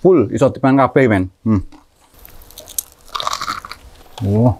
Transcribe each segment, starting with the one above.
full iso dipangan kabeh men. Oh.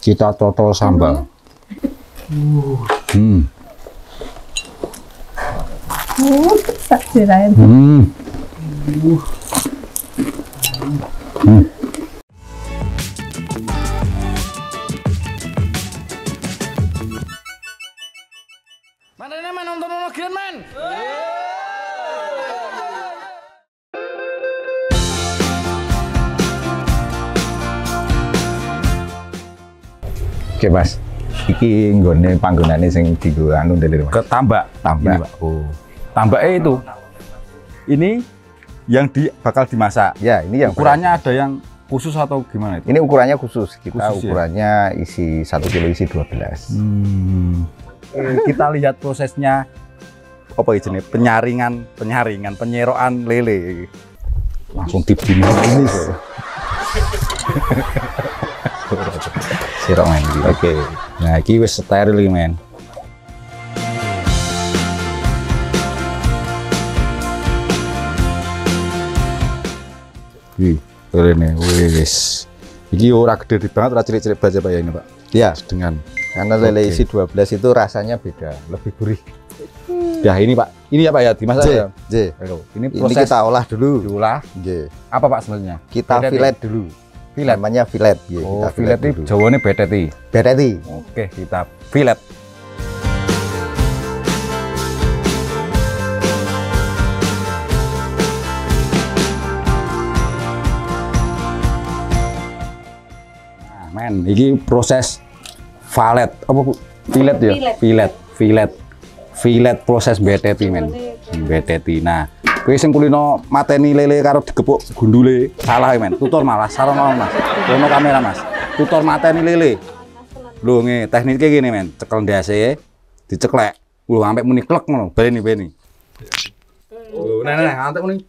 Kita totol sambal. Sakjirain. Mana ini man nonton Grand man? Oke Mas, iki nggone panggonane sing dienggo anu ndelir Mas. Ke tambak. Tambak. Ini, Pak. Oh. Tambaknya itu. Ini yang bakal dimasak. Ya, ini yang ukurannya ada yang khusus atau gimana itu? Ini ukurannya khusus. Kita Khusus, ya? ukurannya isi 1 kilo isi 12. Kita lihat prosesnya apa jenis penyaringan, penyerokan lele. Langsung dibunuh ini. Sirok men. Oke. Nah, iki wis steril iki men. Wih, ini wis. Iki ora gede banget, ora cilik-cilik banget Pak ya ini, Pak. Ya, Dengan karena lele isi 12 itu rasanya beda, lebih gurih. ya ini Pak. Ini ya Pak ya dimasak ya. Ini proses kita olah dulu. diolah. Nggih. Apa Pak sebenarnya? Kita Beteti. filet dulu. Filet. Namanya filet. Nggih, Oh, kita filet dulu. ini Jawane beteti. Beteti. Oke, kita filet. Nah, men, ini proses valet apa Bu? Filet ya? Filet proses beteti men. Beteti. Nah, kowe sing kulino mateni lele karo digepuk gundule salah ya men. Tutur malah salah mau Mas. Ono kamera Mas. Tutur mateni lele. Lho nge, tekniknya gini men, cekel ndase diceklek. Lho sampai muni klek ngono, beni. Lho nah, sampai muni.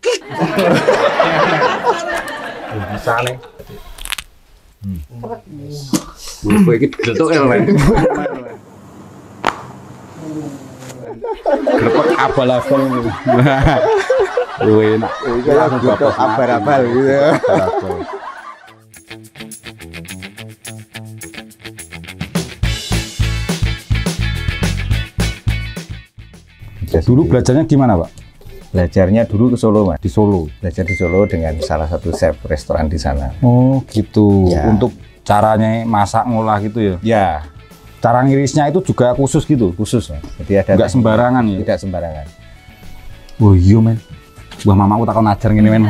Bisa nih. Kowe iki gletuk ya men. Grepek abal-abal. Lu enak. Iki langsung bapak abal-abal gitu. Dulu belajarnya gimana Pak? Belajarnya dulu ke Solo Mas. Di Solo. Belajar di Solo dengan salah satu chef restoran di sana. Oh gitu. Ya. Untuk caranya masak ngolah gitu ya? Ya, Cara ngirisnya itu juga khusus gitu? khusus Mas. Jadi ada Nggak sembarangan ya? Tidak sembarangan. Oh iya men. Wah mamaku takon ajar gini men.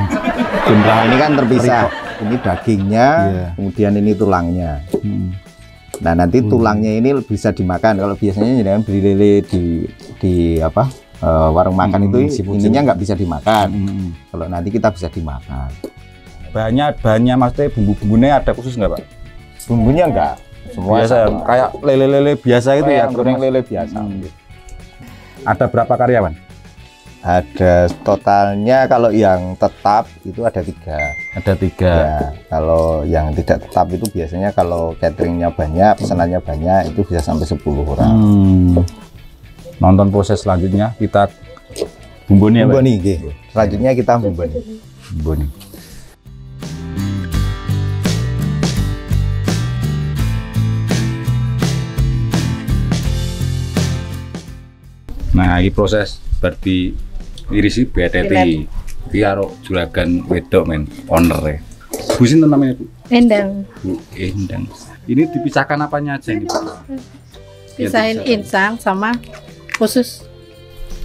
Jumlah ini kan terpisah. Ini dagingnya, Iya. kemudian ini tulangnya. Nah nanti tulangnya ini bisa dimakan. Kalau biasanya jangan beli lele di apa warung makan itu ininya nggak bisa dimakan. Kalau nanti kita bisa dimakan. Bahannya maksudnya bumbu-bumbunya ada khusus nggak Pak? Bumbunya enggak. Semua Biasa, sama. kayak lele-lele biasa itu ya? Goreng lele biasa. Ada berapa karyawan? Ada totalnya kalau yang tetap itu ada 3. Ada 3. Ya, kalau yang tidak tetap itu biasanya kalau cateringnya banyak, pesanannya banyak, itu bisa sampai 10 orang. Nonton proses selanjutnya kita bumbuni ya Pak? Bumbuni, nggih. Selanjutnya kita bumbuni. Bumbuni. Nah, ini proses berarti irisi beteti. Iki karo juragan wedok men, owner ya. Bu sinten namanya Bu? Endang. Bu Endang. Ini dipisahkan apanya aja ini Bu? Pisahin insang sama khusus.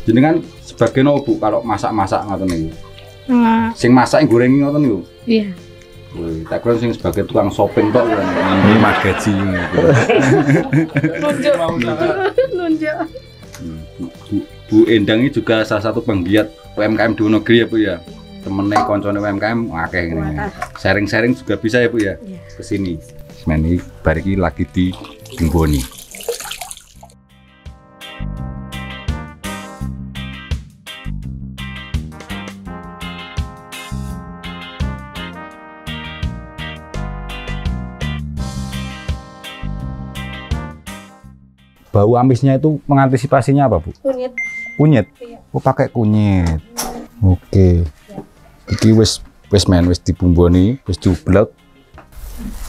Jadi kan sebagai no Bu kalau masak-masak ngoten niku. Nah, Sing masak yang goreng ngoten niku. iya. Wih, tak kira sing sebagai tukang shopping tok kan. Ini magaji gitu. Nunjuk. Bu Endang ini juga salah satu penggiat UMKM di Wonogiri ya Bu ya. Temennya koncone UMKM akeh ngene. Sharing-sharing juga bisa ya Bu ya. Ke sini. Men iki bar iki lagi di Bumboni. Bau amisnya itu mengantisipasinya apa Bu? Kunyit. Kunyit. Iya. Oh pakai kunyit. Oke. Iki wis men wis dibumboni, wis diublek.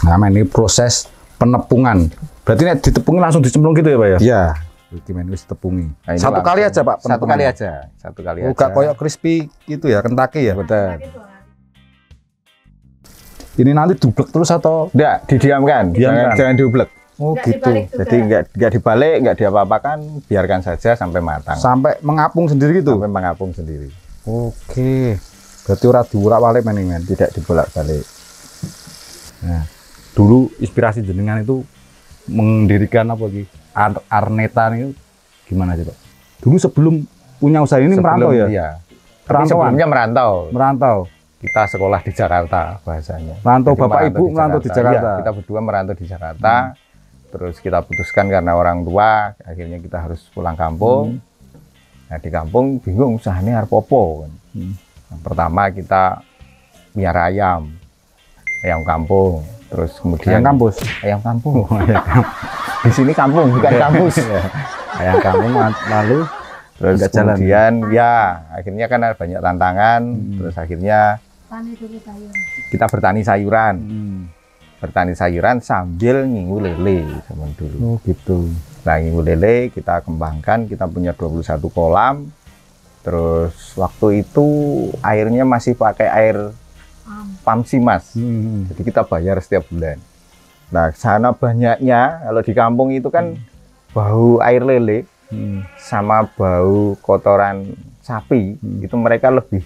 Nah, men ini proses penepungan. Berarti nek ditepungi langsung dicemplung gitu ya, Pak ya? Iya. Iki men wis tepungi. Nah, ini Satu kali aja, Pak. Satu kali penepungannya? aja. Satu kali Oh, aja. gak koyok crispy gitu ya, Kentucky ya? Betul. Ini nanti dublek terus atau? Enggak, didiamkan. Diamkan. Jangan diublek. Oh, Nggak gitu. dibalik juga. Jadi enggak dibalik, enggak diapa-apakan, biarkan saja sampai matang. Sampai mengapung sendiri gitu. Sampai mengapung sendiri. Oke. Berarti ora diurak-alik men, men. Tidak dibolak-balik. Nah, dulu inspirasi jenengan itu mendirikan apa lagi? Arneta itu gimana sih, Pak? Dulu sebelum punya usaha ini merantau ya? Iya. Tapi Perantauan. sebelumnya merantau. Merantau. Kita sekolah di Jakarta bahasanya. Merantau, Jadi Bapak Ibu merantau di Jakarta. Iya, kita berdua merantau di Jakarta. Terus kita putuskan karena orang tua, akhirnya kita harus pulang kampung. Nah, di kampung bingung usahanya harus apa. Yang pertama kita miara ayam kampung. Terus kemudian Ayam kampus. ayam kampung. Di sini kampung bukan kampus. Ayam kampung lalu Terus nggak jalan. kemudian ya akhirnya kan ada banyak tantangan. Terus akhirnya kita bertani sayuran. Bertani sayuran sambil ngingu lele zaman dulu. Oh, gitu. Nah, ngingu lele kita kembangkan, kita punya 21 kolam. Terus waktu itu airnya masih pakai air Pamsimas. Jadi kita bayar setiap bulan. Nah, sana banyaknya kalau di kampung itu kan bau air lele sama bau kotoran sapi itu mereka lebih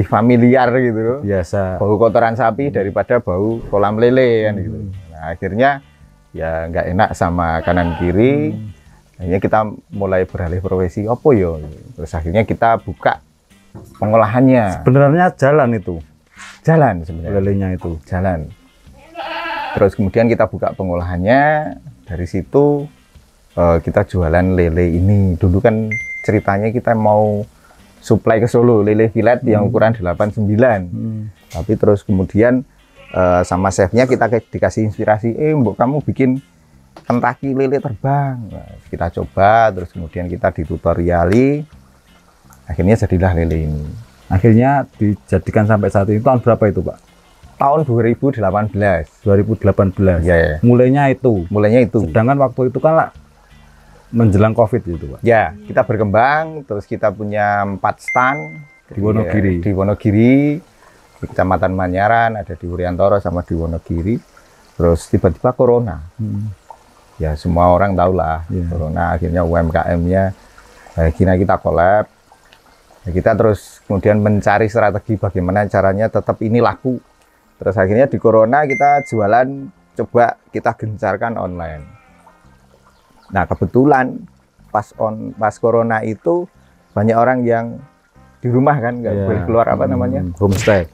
familiar gitu loh. Biasa. Bau kotoran sapi daripada bau kolam lele kan gitu. Nah, akhirnya ya nggak enak sama kanan kiri. Akhirnya kita mulai beralih profesi opo yo. Terus akhirnya kita buka pengolahannya. Sebenarnya jalan itu, Jalan sebenarnya. lelenya itu. Jalan. Terus kemudian kita buka pengolahannya. Dari situ kita jualan lele ini. Dulu kan ceritanya kita mau supply ke Solo lele filet yang ukuran 89. Tapi terus kemudian sama chefnya kita dikasih inspirasi, mbok kamu bikin Kentucky lele terbang. Nah, kita coba, terus kemudian kita ditutoriali, akhirnya jadilah lele ini. Akhirnya dijadikan sampai saat ini. Tahun berapa itu, Pak? Tahun 2018. 2018. Ya, Mulainya itu. mulainya itu. Sedangkan waktu itu kan lah menjelang COVID itu, Pak. Ya, kita berkembang, terus kita punya 4 stand Di Wonogiri. Di Wonogiri, di Kecamatan Manyaran, ada di Wuryantoro sama di Wonogiri. Terus tiba-tiba corona. Ya, semua orang tahu lah, corona. Akhirnya UMKM-nya, akhirnya kita collab. Ya, kita terus kemudian mencari strategi bagaimana caranya tetap ini laku. Terus akhirnya di corona kita jualan, coba kita gencarkan online. Nah, kebetulan pas corona itu banyak orang yang di rumah kan nggak boleh keluar, apa namanya, homestay.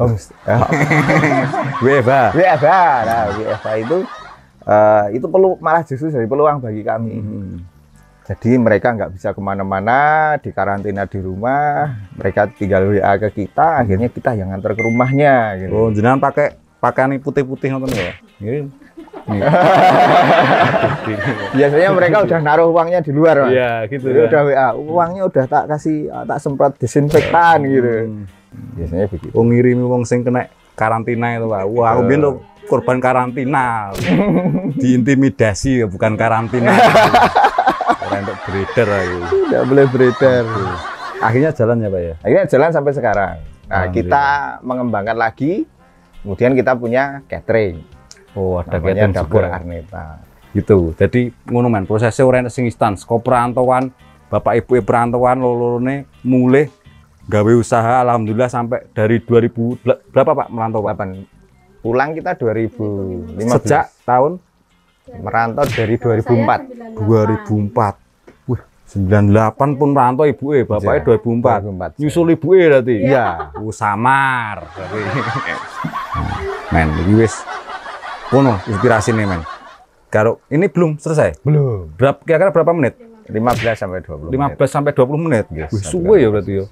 WFH. WFH. Nah, WFH itu malah justru jadi peluang bagi kami. Jadi mereka nggak bisa kemana-mana, di karantina di rumah, mereka tinggal WA ke kita, akhirnya kita yang nganter ke rumahnya. Gitu. Oh, jenengan pakai pakaian putih-putih nonton ya? Ini. Biasanya mereka udah naruh uangnya di luar, Mas. Iya, gitu. Jadi udah WA, uangnya udah tak kasih, tak semprot disinfektan gitu. Biasanya begitu. Oh, ngirimi wong sing kena karantina itu, Pak. Wah, aku biyen tuh korban karantina. Diintimidasi ya, bukan karantina. Orang untuk beredar aku. Tidak boleh beredar. Akhirnya jalan ya, Pak ya? Akhirnya jalan sampai sekarang. Nah, Alhamdulillah. kita mengembangkan lagi, kemudian kita punya catering. Oh, ada Namanya catering Dapur juga. Arneta. Gitu. Jadi ngono men, prosesnya ora enek sing instan. Saka perantauan, bapak ibu perantauan loro-lorone mulih gawe usaha, alhamdulillah sampai dari 2000 berapa Pak merantau, Pak? Pulang kita 2015. Sejak tahun Merantau dari 2004. 2004. Wih, 98 pun merantau ibuke, bapaknya 2004. 2004. Nyusul ibuke berarti. Iya. Samar berarti. Men, iki wis ngono inspirasine men. Karo ini belum selesai. Belum. Kira-kira berapa menit? 15 sampai 20 menit. 15 sampai 20 menit. Yes, Wih, satu suwe ya kali. berarti ya.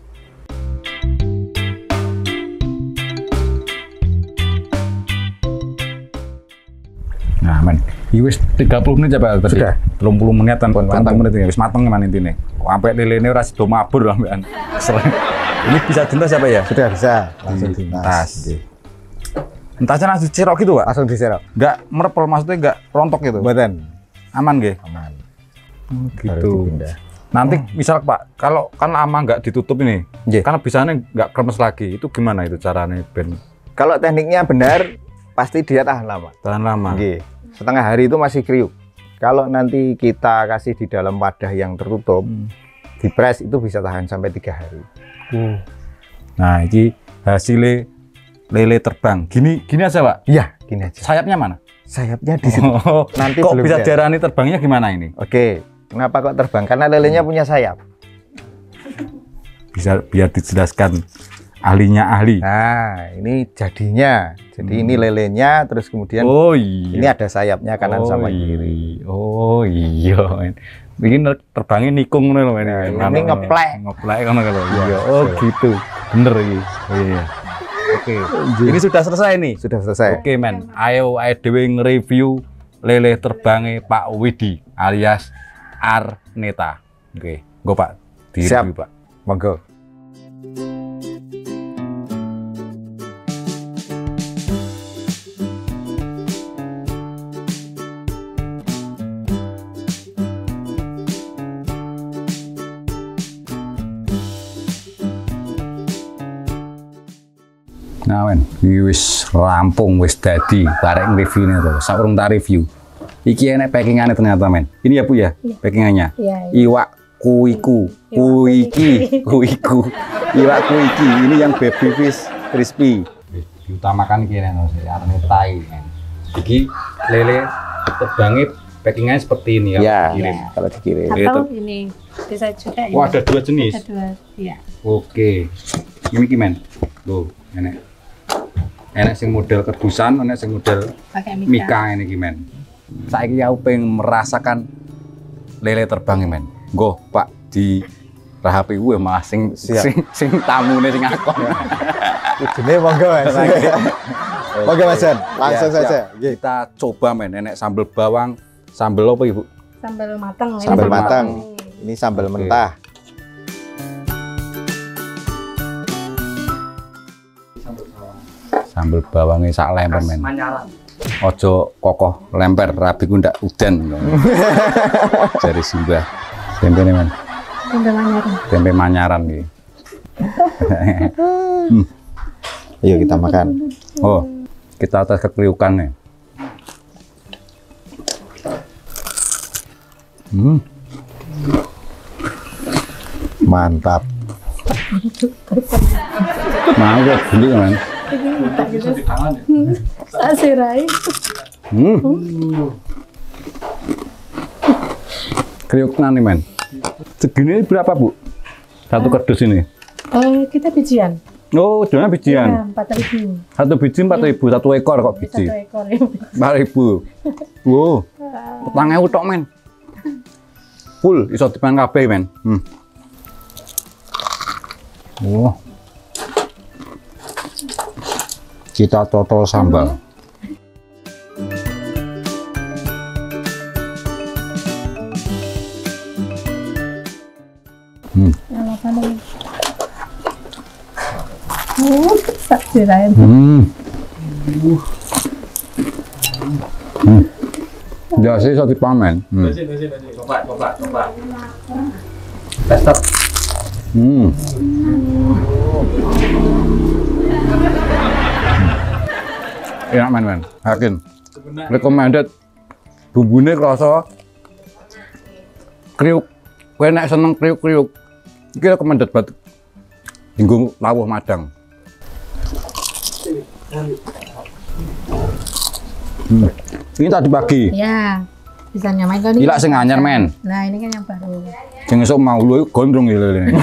Nah, men, iki wis 30 menit ya Pak tadi. Sudah. 30 menitan, Pun 30 matang. menit ini wis mateng man intine. Sampai lele ini ora sido mabur sampean. Ini bisa dintas apa ya? Sudah bisa langsung Dintas. dinas. Entasnya langsung dicerok gitu, Pak? Langsung diserok. Enggak merepel, maksudnya enggak rontok gitu. Buatan Aman nggih? aman. Baru Gitu. dipindah. Nanti misal Pak, kalau kan lama nggak ditutup ini, Nggih. karena bisanya nggak kremes lagi, itu gimana itu caranya Ben? Kalau tekniknya benar, pasti dia tahan lama. Tahan lama. Nggih. Setengah hari itu masih kriuk. Kalau nanti kita kasih di dalam wadah yang tertutup, dipres itu bisa tahan sampai 3 hari. Nah, ini hasilnya lele terbang. Gini aja Pak. Iya, gini aja. Sayapnya mana? Sayapnya di situ. Oh, Nanti kok belum bisa lihat. diarani terbangnya gimana ini? Oke, kenapa kok terbang? Karena lelenya punya sayap. Bisa biar dijelaskan ahlinya ahli. Nah, ini jadinya. Jadi ini lelenya, terus kemudian Oh iya. ini ada sayapnya kanan sama kiri. Oh iya. Men. Bikin terbangnya nikung nih loh Nah, ini ngeplek. Ngeplek kan kalau. Iya. betul. Oh gitu. Bener ini. Oh iya. Oke. Ini sudah selesai nih. Sudah selesai. Oke men. Ayo dhewe nge-review lele terbangnya Pak Widi alias Arneta. Oke. Go Pak. Di Siap. review Pak. Monggo. Nah men, iki wis rampung, wis dadi barek nge-reviewnya tuh. Saurung tak review. Iki enek packingannya ternyata men. Ini ya Bu ya, packingannya. Iya. Iwak kuiku, kuiku. Iwak kuiki. Ini yang baby fish crispy. Diutamakan iki nek Arneta iki. Iki lele terbangnya packingannya seperti ini ya. Ya, Dikirim. kalau dikirim. Atau ini bisa juga Oh, ada 2 jenis. Ada 2, ya. Oke. Ini ki men. Loh, enek. Enek sing model kebusan, enek sing model Pakai Mika ini ki men. Saiki aku pengen merasakan lele terbang iki men. Nggo, Pak di rahapi gue malah sing tamune sing akon. Ujune monggo Mas. Monggo Mas Jan, langsung Ya, saja. siap. Kita coba men, enek sambel bawang, sambel apa Ibu? Sambal matang. Ini Sambal Sambal matang. matang. Ini sambal Oke. mentah. Sambel bawangnya sak lemper men. Ojo kokoh lemper, rabi ku ndak udan. Jari Simbah. Tempe nih men. Sambal manyaran. Tempe manyaran nih. Ayo kita makan. Oh, kita tes kekriukan nih. Mantap. Mau gue beli men. Ini tak gitu. Tak sirai. Kriukan nih men. Segini berapa Bu? Satu kardus ini. Kita bijian. Oh, jangan bijian. Ya, 4.000. Satu biji 4.000, satu ekor kok biji. 1 ekor. 4.000. Wow. Petang ewu tok men. Full iso dipangan kabeh men. Wah. Kita totol sambal. Apa nih? Tak sirai. Ya sih iso dipamen. Coba. Enak men. Yakin. Recommended. Bumbune kerasa kriuk. Kowe nek seneng kriuk-kriuk, iki recommended banget. Dinggo lawuh madang. Ini tadi pagi. Ya. Bisa nyamain kan? Gila sing anyar men. Nah, ini kan yang baru. Sing esuk mau lu gondrong ya lele.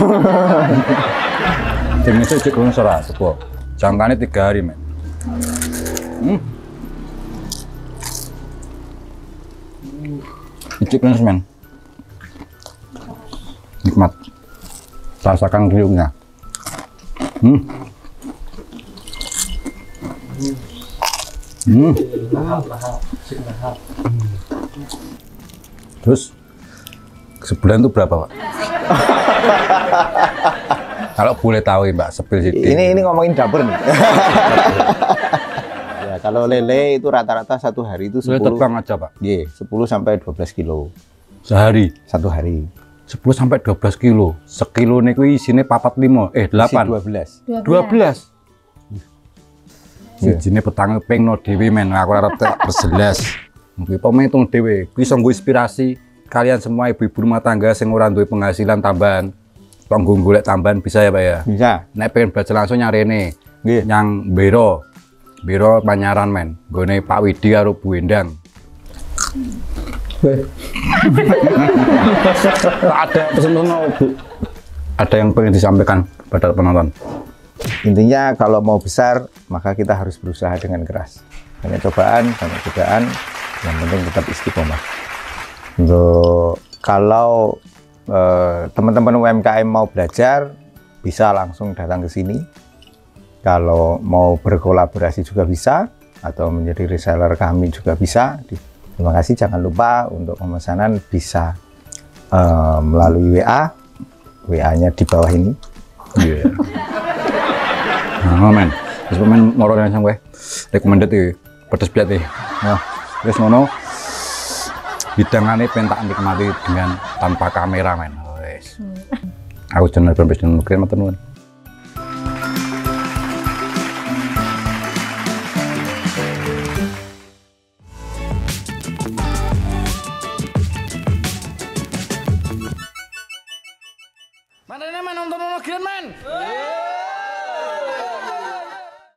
Sing esuk cek ngono ora sepo. Jangkane 3 hari men. Icip men. Nikmat. Rasakan kriuknya. Terus sebulan itu berapa Pak? Kalau boleh tahu Mbak, sepil sedikit. Ini ngomongin dapur nih. Ya, kalau lele itu rata-rata satu hari itu 10. Tebang aja Pak. Iya, 10 sampai 12 kilo Sehari. satu hari. 10 sampai 12 kilo. Sekilo niku isine 45, 8. 12. 12. Sijine petang pengno dhewe men, aku ora tak berjelas. Kuwi pemitung dhewe, kuwi iso nggo inspirasi kalian semua ibu-ibu rumah tangga sing ora duwe penghasilan tambahan. Tonggo golek tambahan bisa ya Pak ya? Bisa. Nek pengen belajar langsung nyari rene. Nggih. Yang Biro Panyaran men. Gone Pak Widi karo Bu Endang. Ada pesan-pesan Bu? Ada yang pengen disampaikan pada penonton? Intinya kalau mau besar, maka kita harus berusaha dengan keras. Banyak cobaan, banyak godaan, yang penting tetap istiqomah. Untuk kalau teman-teman UMKM mau belajar, bisa langsung datang ke sini. Kalau mau berkolaborasi juga bisa, atau menjadi reseller kami juga bisa. Terima kasih, jangan lupa untuk pemesanan bisa melalui WA. WA-nya di bawah ini. Iya. Nah, men. Wis pemain moro yang sampe recommended iki. Pedes piat iki. Nah, wis ngono. Hidangane pentak nikmati dengan tanpa kamera men. Wis. Aku jeneng profesional mungkin matur nuwun. Mana ini men nonton Grand man?